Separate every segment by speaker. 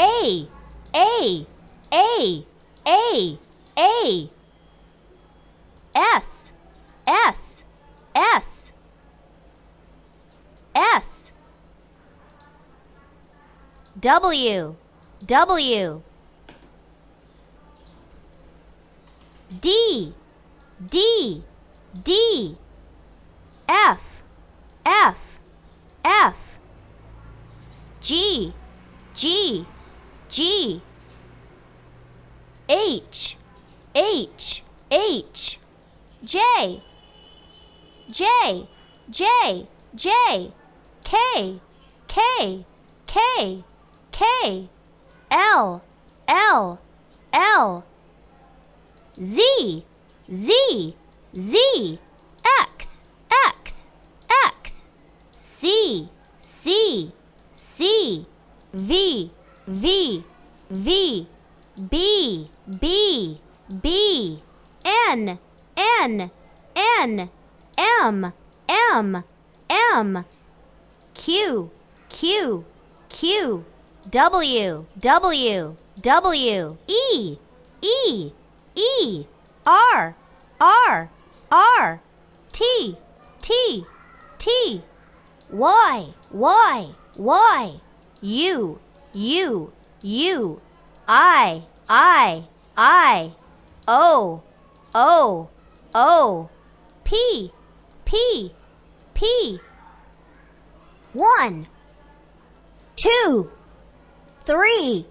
Speaker 1: A, A, A, A, A. S, S, S, S. W, W. D, D, D. F, F, F. G, G, G. H, H, H. J, J, J, J. K, K, K, K. L, L, L. Z, Z, Z. X, X, X. C, C, C. V, V, V. B, B, B. N, N, N. M, M, M. Q, Q, Q. W, W, W. E, E, E. R, R, R. T, T, T. Y, Y, Y. U, U, U. I, I. O, O, O. P, P, P. 1, 2, 3,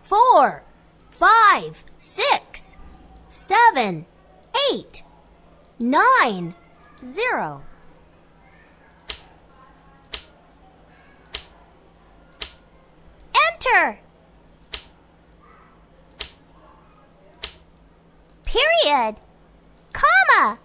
Speaker 1: 4, 5, 6, 7, 8, 9, 0. Enter. Period. Comma.